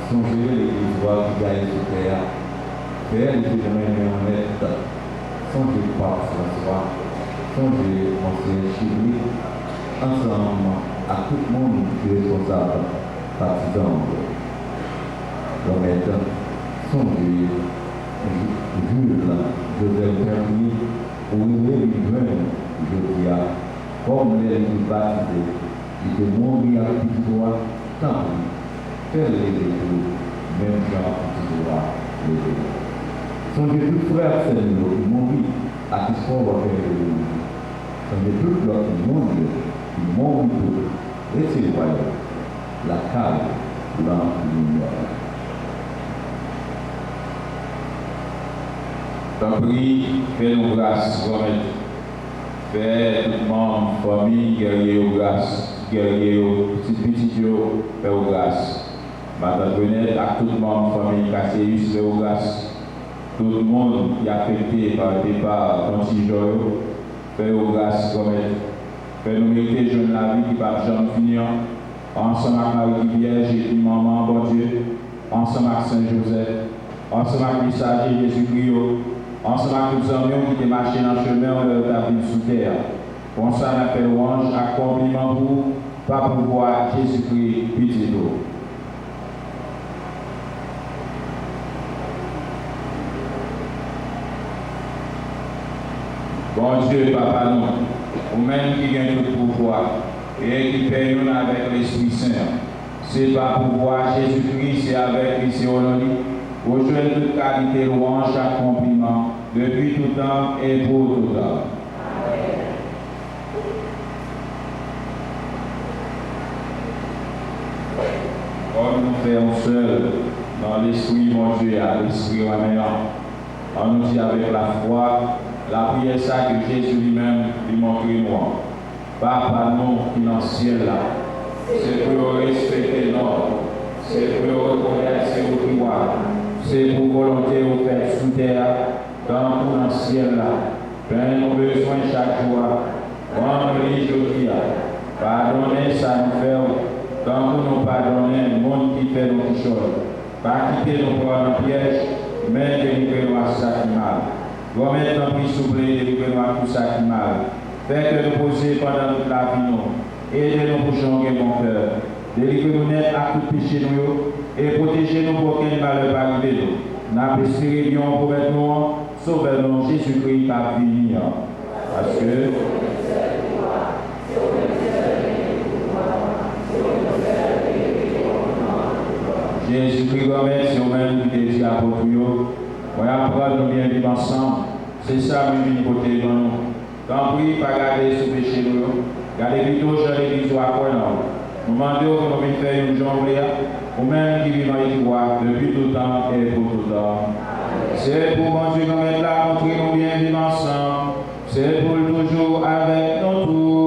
Songez l'église, voir qui gagne sur terre. Faire les événements honnêtes. Songez le pape François. Songez Monsieur Chibli. Ensemble, à tout le monde qui est responsable, partisan. Grand-mère, songez Jules, Joseph Permis, où il est lui-même, je dis, comme les baptisés. Il te mourir à petit droit, tant pis, fais-les retours, même genre petit droit, les deux. Songez tous frères Seigneur qui mourent à qui sont refaits de nous. Songez tous leurs qui mourent tout, laissez voyons, la cave, l'enlumière. Tant pis, fais-nous grâce, grand-mère. Fais tout le monde, famille, guerrier aux grâces. Guerrier petit fais aux grâces. Madame Bennett, à tout le monde, famille Casséus, fait aux grâces. Tout le monde qui est affecté par le départ d'Antijoyo, fait aux grâces, grand-mère. Fais nous mériter jeune la vie qui va jamais finir. Ensemble avec Marie Vierge et puis Maman, bon Dieu. Ensemble avec Saint-Joseph. Ensemble avec le messager Jésus-Christ. Ensemble avec tous les hommes qui étaient marchés dans le chemin de la vie sous terre. Pour ça, on appelle louange, accomplissement pour, pas pour voir Jésus-Christ, petit d'eau. Bon Dieu, Papa, nous, vous-même qui gagne tout pouvoir, et qui paye nous avec l'Esprit Saint. C'est pas pour voir Jésus-Christ, c'est avec lui, c'est honoré. Aujourd'hui, toute qualité, louange, accomplissement, depuis tout temps et pour tout temps. Comme nous faisons seul dans l'esprit, mon Dieu, à l'esprit maintenant, on nous dit avec la foi, la prière ça que Jésus lui-même lui montre nous. Papa, non financier là, c'est pour respecter l'ordre, c'est pour reconnaître ses pouvoirs, c'est pour volonté au faire sous terre, dans le ciel là. Père, nos besoins chaque jour, remplis aujourd'hui, pardonnez ça nous fait. Quand nous pardonnons le monde qui fait nos choses, pas quitter nos poids dans le piège, mais délivrer-nous à ça qui mal. Remettre en prix souple, délivrer-nous à tout ça qui mal. Faites que nous poser pendant toute la vie, nous. Aidez-nous pour changer mon cœur. Délivrez-nous net à tout péché nous et protégez-nous pour qu'un malheur pas arriver nous. N'a pas espéré bien pour être nous, sauvez-nous Jésus-Christ par venir. Parce que Jésus-Christ, merci au même qui te dit à votre yo. On apprend nous bien vivre ensemble. C'est ça, même une côté dans nous. Tant pis, pas garder sous péché nous. Gardez plutôt, je l'église ou à quoi non. Nous demandons que nous venons faire une journée, ou même qui vivent en Ivoire depuis tout temps et pour tout temps. C'est pour mon Dieu, nous mettre là, montrer nous bien vivre ensemble. c'est pour toujours avec nous tous.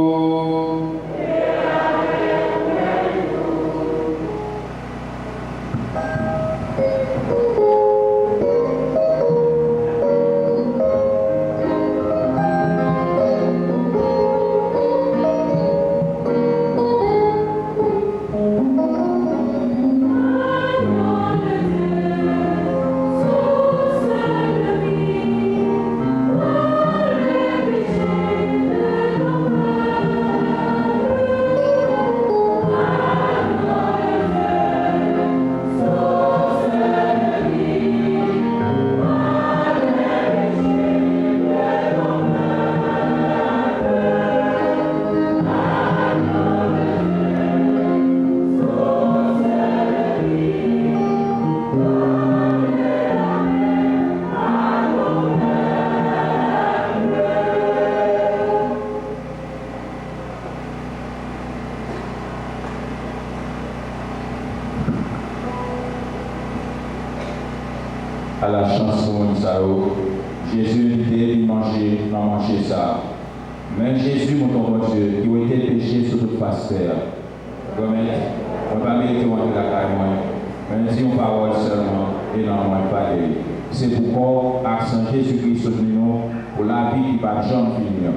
À la chanson Sao, Jésus dit manger, non manger ça. Mais Jésus, mon bon Dieu, qui a été péché sur toute face terre, remettre, on va mettre entre la caille, même si on parole seulement, et non, on pas de. C'est pourquoi, accent Jésus-Christ sur nous, pour la vie qui va jamais finir.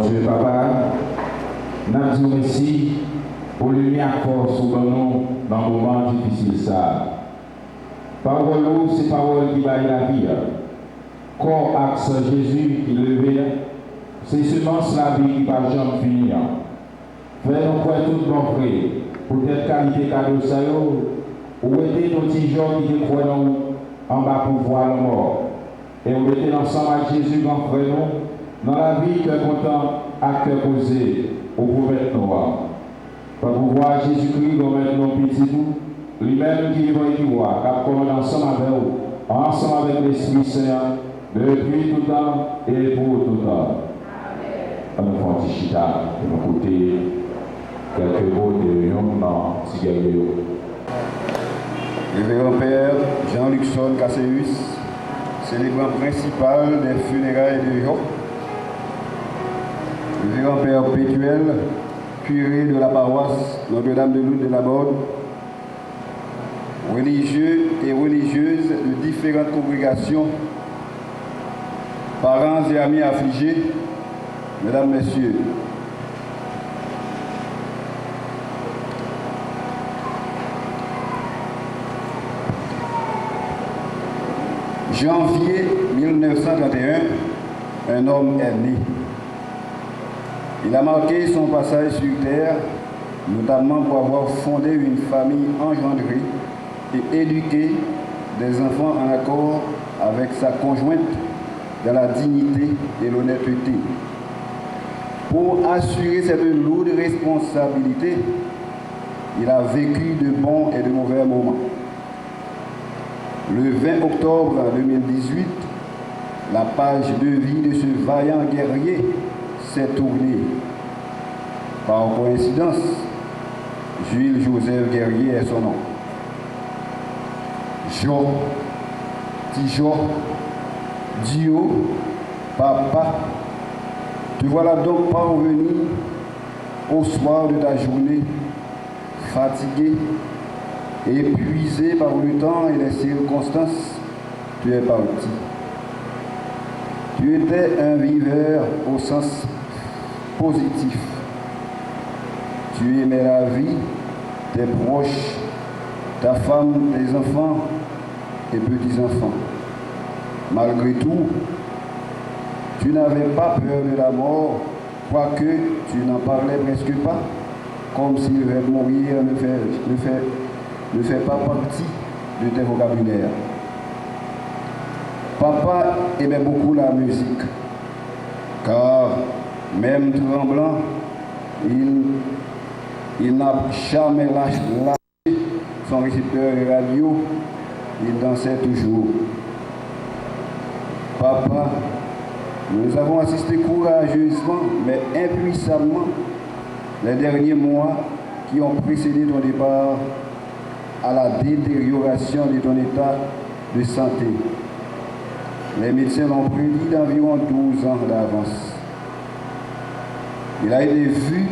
Dieu, papa, nous disons merci pour lumière force au nous dans le moment difficile ça. Parole, c'est parole qui va la vie. Corps axe Jésus qui levé, c'est semence la vie qui va jamais finir. Fais-nous croire tout bon frère, pour cette qualité cadeau ça, ou était nos petits gens qui croient en bas pour voir la mort. Et on était ensemble avec Jésus, grand frère, dans la vie que content à cœur posé au prophète noir. Pour voir Jésus-Christ comme un petit nous, lui-même qui va y voir, car comme ensemble avec vous, ensemble avec l'Esprit Saint, depuis tout temps et pour tout temps. On nous fait un petit chita de mon côté, quelques mots de Yon dans Tigayo. Révérend Père Jean-Luc Casséus, célébrant principal des funérailles de Yon. Révérend Père Pétuel, curé de la paroisse Notre-Dame de Lourdes de la Borde, religieux et religieuses de différentes congrégations, parents et amis affligés, mesdames, messieurs, janvier 1931, un homme est né. Il a marqué son passage sur terre, notamment pour avoir fondé une famille engendrée et éduqué des enfants en accord avec sa conjointe dans la dignité et l'honnêteté. Pour assurer cette lourde responsabilité, il a vécu de bons et de mauvais moments. Le 20 octobre 2018, la page de vie de ce vaillant guerrier s'est tournée. Par coïncidence, Jules Joseph Guerrier est son nom. Jo, Tijo, Dio, Papa, te voilà donc parvenu au soir de ta journée, fatigué, épuisé par le temps et les circonstances, tu es parti. Tu étais un viveur au sens positif. Tu aimais la vie, tes proches, ta femme, tes enfants et petits-enfants. Malgré tout, tu n'avais pas peur de la mort, quoique tu n'en parlais presque pas, comme si le verbe mourir ne fait pas partie de tes vocabulaires. Papa aimait beaucoup la musique, car même tremblant, il n'a jamais lâché son récepteur de radio, il dansait toujours. Papa, nous avons assisté courageusement, mais impuissamment, les derniers mois qui ont précédé ton départ à la détérioration de ton état de santé. Les médecins l'ont prédit d'environ 12 ans d'avance. Il a été vu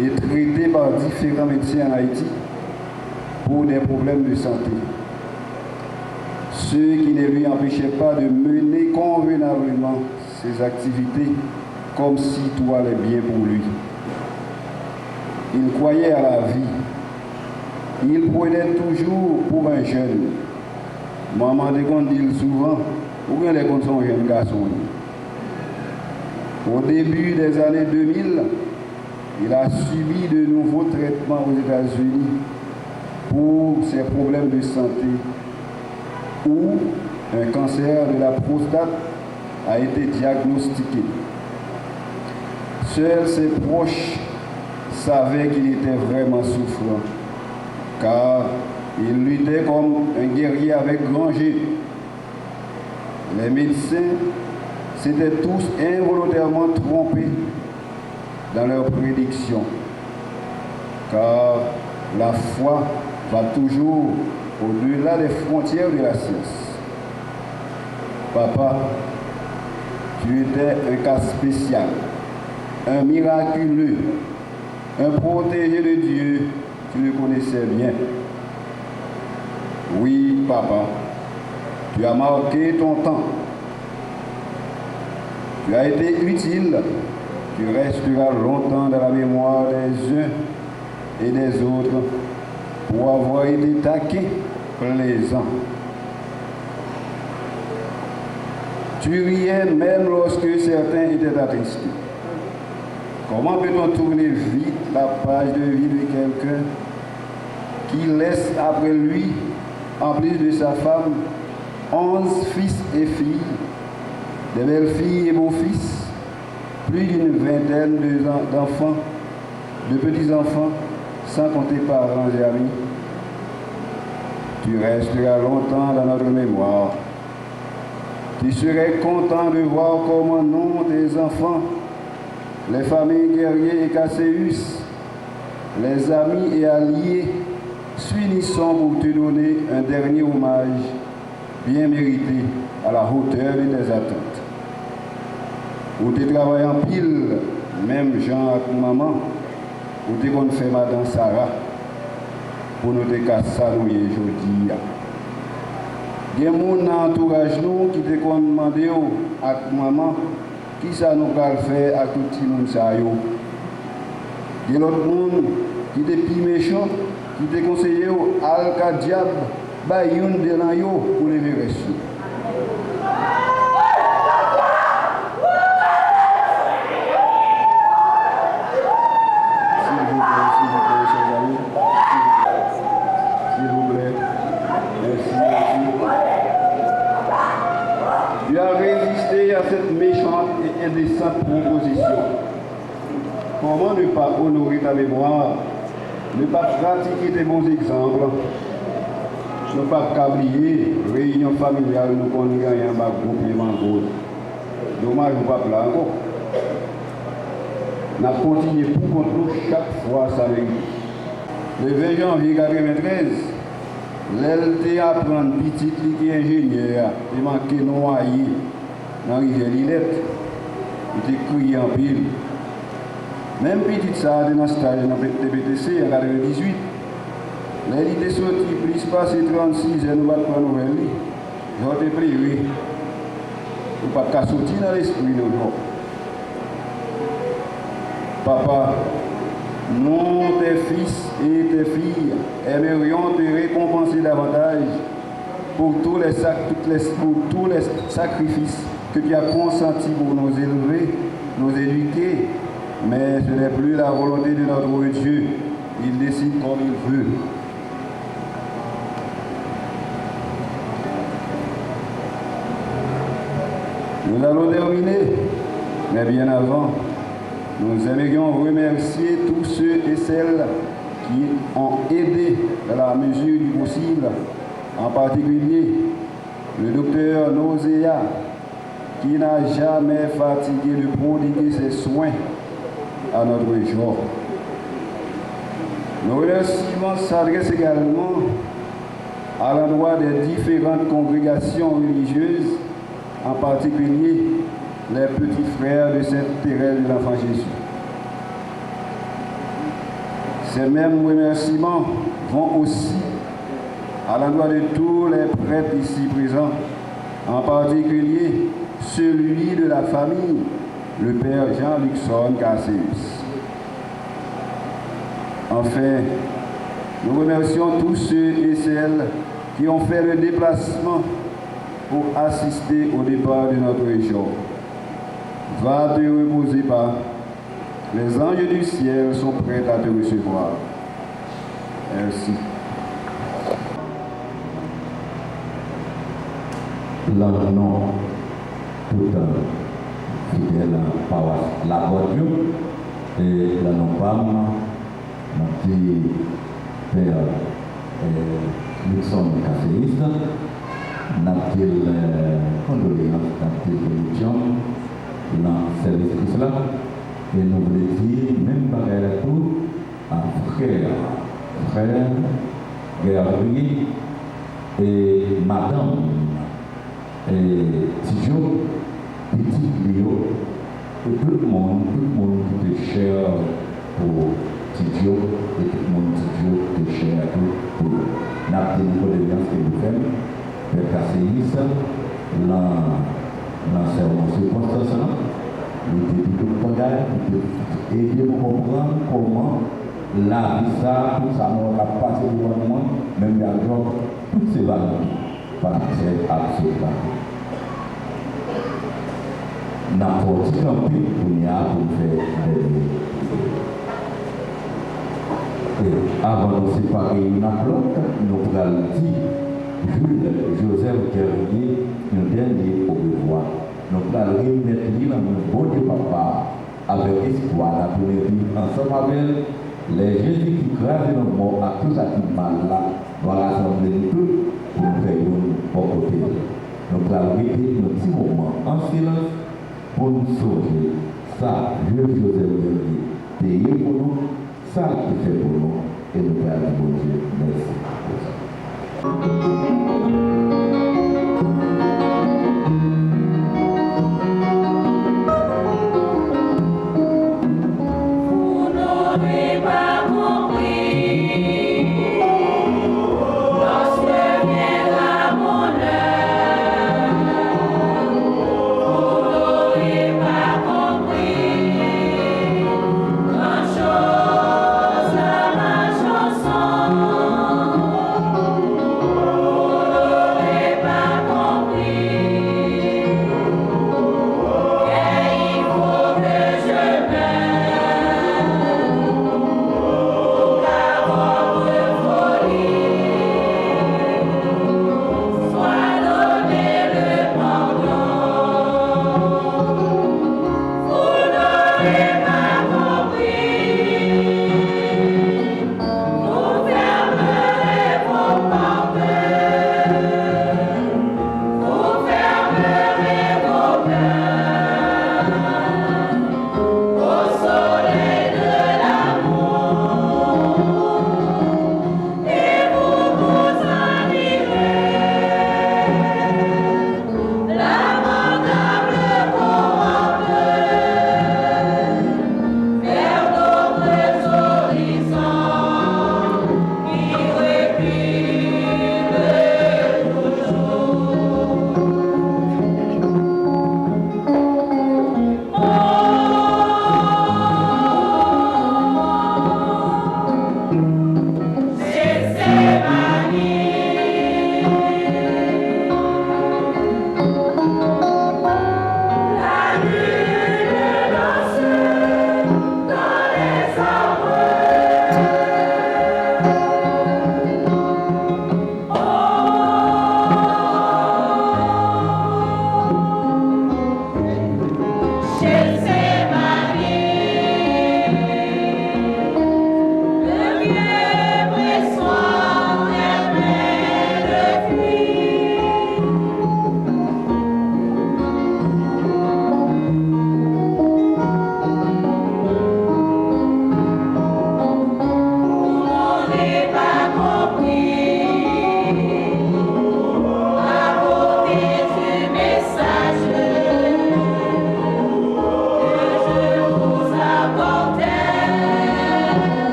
et traité par différents médecins en Haïti pour des problèmes de santé. Ce qui ne lui empêchait pas de mener convenablement ses activités comme si tout allait bien pour lui. Il croyait à la vie. Il prenait toujours pour un jeune. Maman dit souvent, ou bien les comptes sont jeunes garçons. Au début des années 2000, il a subi de nouveaux traitements aux États-Unis pour ses problèmes de santé, où un cancer de la prostate a été diagnostiqué. Seuls ses proches savaient qu'il était vraiment souffrant, car il luttait comme un guerrier avec grand G. Les médecins s'étaient tous involontairement trompés dans leurs prédictions, car la foi va toujours au-delà des frontières de la science. Papa, tu étais un cas spécial, un miraculeux, un protégé de Dieu, tu le connaissais bien. Oui, papa, tu as marqué ton temps. Tu as été utile Tu resteras longtemps dans la mémoire des uns et des autres pour avoir été taquin, plaisant. Tu riais même lorsque certains étaient attristés. Comment peut-on tourner vite la page de vie de quelqu'un qui laisse après lui, en plus de sa femme, 11 fils et filles, des belles filles et beaux-fils, plus d'une vingtaine d'enfants, de petits-enfants, sans compter parents et amis? Tu resteras longtemps dans notre mémoire. Tu serais content de voir comment nous, tes enfants, les familles guerriers et Casséus, les amis et alliés, s'unissons pour te donner un dernier hommage bien mérité à la hauteur de tes attentes. Où tu travailles en pile, même Jean avec maman, où tu qu'on fait Madame Sarah, pour nous te casser aujourd'hui. Il y a des gens dans l'entourage qui te demandé à maman qui ça nous va faire à tout le monde. Il y a d'autres gens qui te plus méchant, qui te conseillé al diable, bah yon de là pour les vérifier. S'il vous plaît, merci. Tu as résisté à cette méchante et indécente proposition. Comment ne pas honorer ta mémoire, ne pas pratiquer tes bons exemples, ne pas oublier réunion familiale, nous connaissons un groupe de mangots. Dommage, nous ne pas là encore. Nous avons continué pour contre chaque fois ça avec nous. Le 20 janvier 1993, l'LT apprend petit qui est ingénieur, il manquait noyé dans la rivière Lilette, il était crié en pile. Même petit ça, dans le stage dans le TBTC en 1998, l'élite est sortie, plus passé 36 heures, nous ne pas nouvelle. J'ai été privé. Nous ne pas sortir dans l'esprit de nous. Papa, nous, tes fils et tes filles, aimerions te récompenser davantage pour tous les sacrifices que tu as consentis pour nous élever, nous éduquer. Mais ce n'est plus la volonté de notre Dieu. Il décide comme il veut. Nous allons terminer, mais bien avant, nous aimerions remercier tous ceux et celles qui ont aidé dans la mesure du possible, en particulier le docteur Nozea, qui n'a jamais fatigué de prodiguer ses soins à notre jour. Nos remerciements s'adressent également à l'endroit des différentes congrégations religieuses, en particulier les petits frères de Sainte-Thérèse de l'Enfant Jésus. Ces mêmes remerciements vont aussi à l'endroit de tous les prêtres ici présents, en particulier celui de la famille, le Père Jean-Luxon Casséus. Enfin, nous remercions tous ceux et celles qui ont fait le déplacement pour assister au départ de notre région. Va te reposer pas. Les anges du ciel sont prêts à te recevoir. Merci. L'annon tout fidèle paroisse la voiture et l'annon PAM, notre père Luxon Casséiste, notre condoléance, notre production dans le service Christ et nous voulons dire même par la tout à frère Guerrier et madame et Tidjo, petit Léo, et tout le monde qui était cher pour Tidjo, et tout le monde Tidjo qui était cher pour la condoléance que nous faisons, le Casséiste, dans la servance circonstance, Il était tout le bagage, et de comprendre comment la vie, ça, tout ça, on a passé au gouvernement, même l'argent, toutes ces valeurs, par cette action là. N'importe quel pays qu'on y a pour faire et avant de séparer une à l'autre, nous allons dire Jules Joseph Guerrier, nous dernier au revoir. Nous allons remettre lui dans le bon Dieu papa avec espoir pour les vivre ensemble avec les Jésus qui crèvent nos morts à tout ça qui mal là, dans l'assemblée tout pour nous faire une bon côté. Nous allons répéter un petit moment en silence pour nous sauver. Ça, Jules Joseph Guerrier, payé pour nous, ça qui fait pour nous, et nous allons bon Dieu. Merci pour ça. Chanson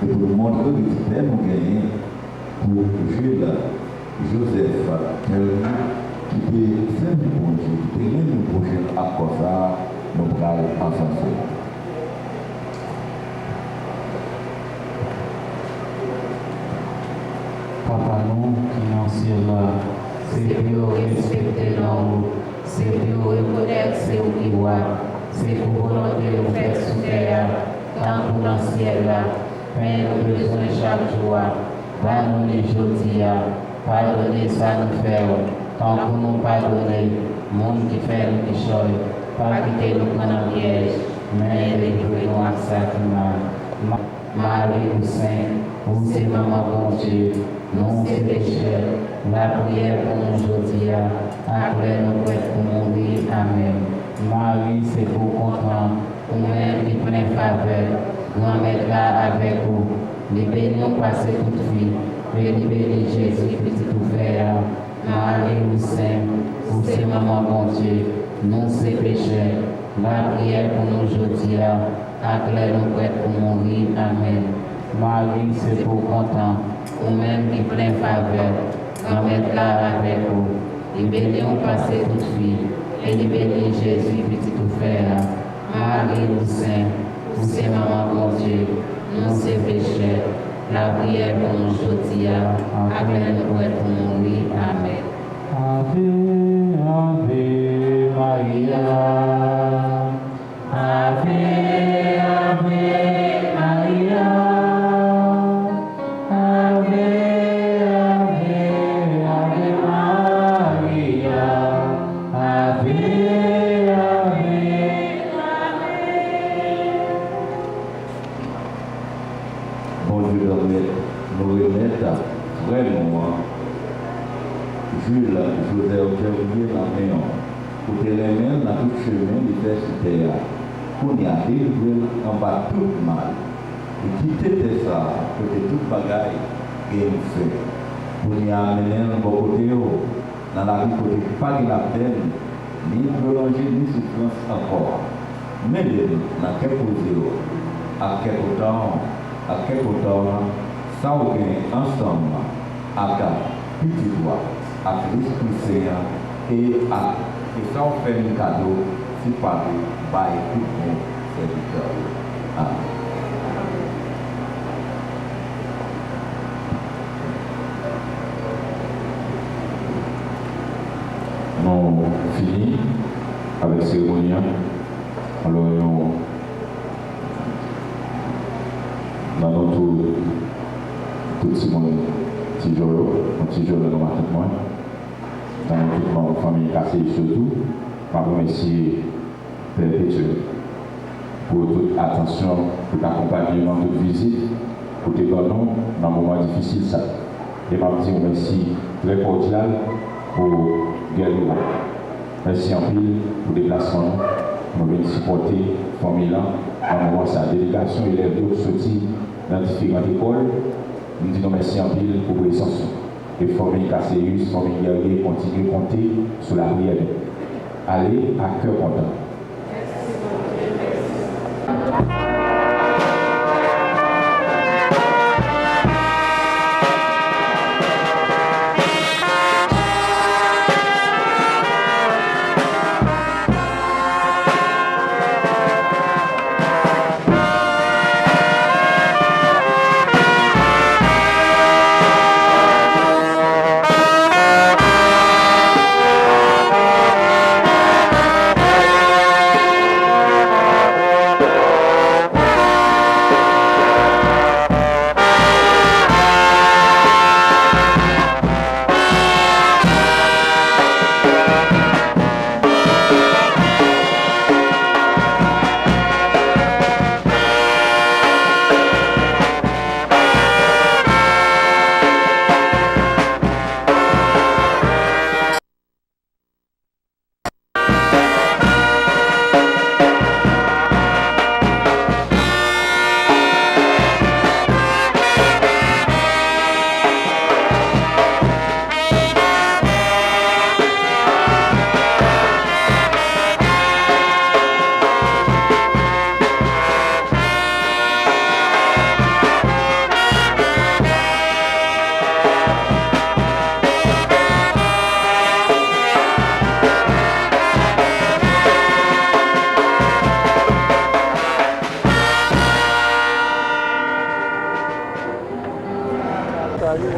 et pour nous montrer que c'était nous gagner pour Jules Joseph, qui était fait du bon Dieu, qui était le projet à quoi ça, nous allons ensemble. Papa nous qui dans le ciel là, c'est pour respecter nous, c'est pour reconnaître ce qui voit, c'est pour volonté de faire sous terre, tant pour dans le ciel là, mais nous besoin chaque jour, va nous les aujourd'hui, pardonnez ça nous faire, tant pour nous pardonner, monde qui fait nous qui choisit, pas quitter nous prendre en piège, mais délivrer-nous à ça qui mal. Marie ou Saint, vous c'est maman bon Dieu, non c'est péché, la prière pour nous aujourd'hui, après nous prêts pour mourir, Amen. Marie c'est pour content, ou même qui plein faveur, grand-mère là avec vous, libérez-nous passer toute vie, libérez Jésus, petit ouvert, Marie ou Saint, vous c'est maman bon Dieu, non c'est péché, la prière pour nous aujourd'hui, après nous prêts pour mourir, Amen. Marie, c'est pour content, ou même qui plein faveur, grand-mère là avec vous, libérez-nous passer toute vie, et libérez Jésus, petit ouvert, Marie ou Saint, vous c'est maman mon Dieu, non c'est péché, la prière pour nous aujourd'hui, après nous prêts pour mourir, Amen. Ave, Ave Maria, Ave, Ave Maria, Ave, Ave, Ave Maria, Ave, Bon Dieu, nous remettre vraiment Jules Joseph Gervier la maison, pour te remettre dans tout chemin d'université, pour y arriver en bas tout mal. Et quitter ça, que toute bagaille est fait. Pour y amener un bon côté, dans la vie, côté pas de la peine, ni prolonger, ni souffrance encore. Mais dans quelques jours, à quelque temps, ça on gagne ensemble, à ta petite voix, à l'Esprit Saint, et ça on fait un cadeau, si par by tout mon serviteur. Amen. Non, fini avec cérémonie. Alors, dans notre tout le monde, petit jour de nos matins, dans notre famille cassée surtout, je remercie Perpétuel pour toute attention, pour t'accompagner dans toute visite, pour tes dons dans un moment difficile. Ça. Et je dis merci très cordial pour Guerrero. Merci en pile pour le déplacement. Nous venons supporter la famille là. En moment, sa délégation élève d'autres sortis dans différentes écoles. Nous disons merci en pile pour vos essentiels. Et famille Casséus, famille Guerrier, continuez à compter sur la prière. Allez à cœur content. Thank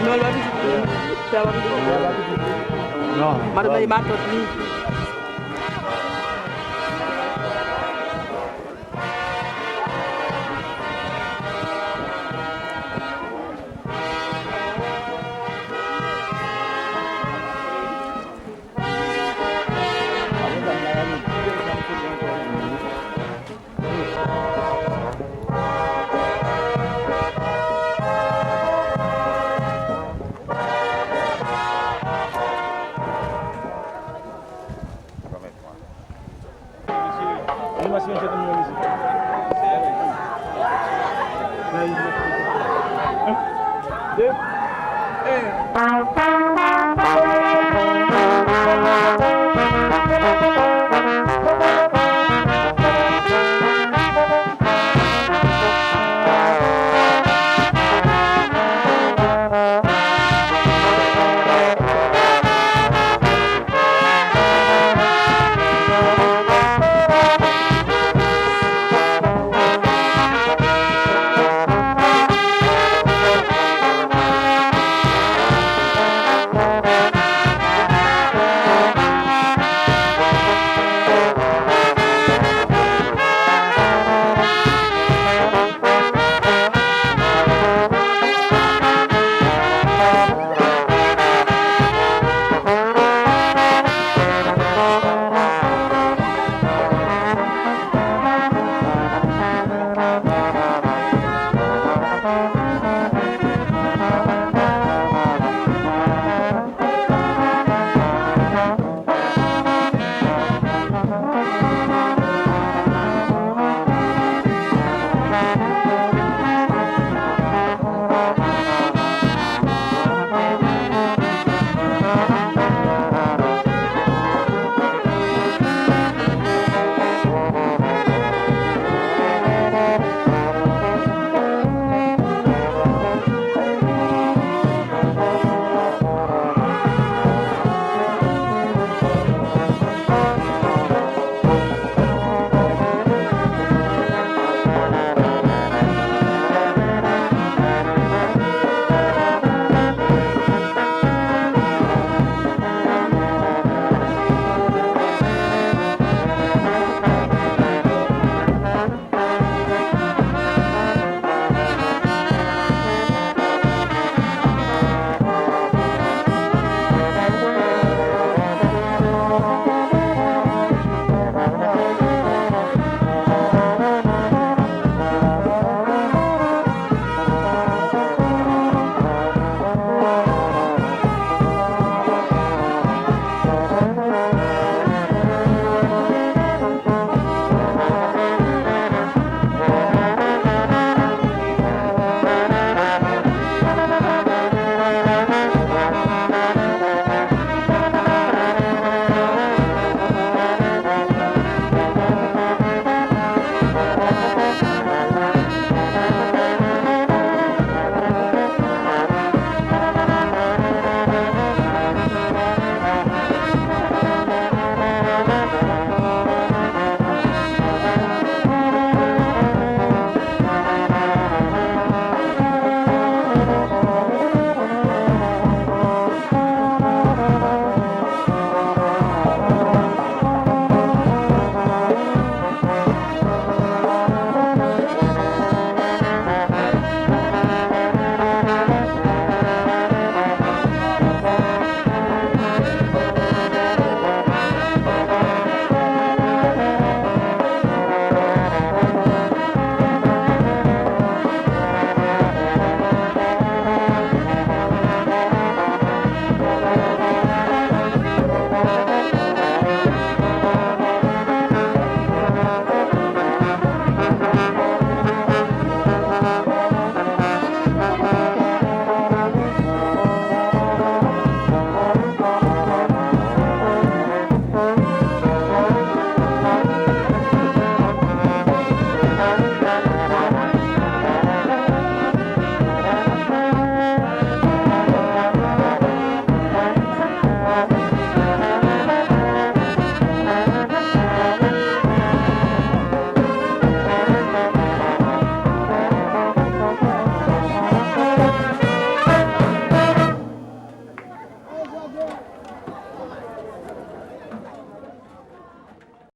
Non, elle va visiter. Elle va visiter. Non. Madame, elle m'a entendu. Deux.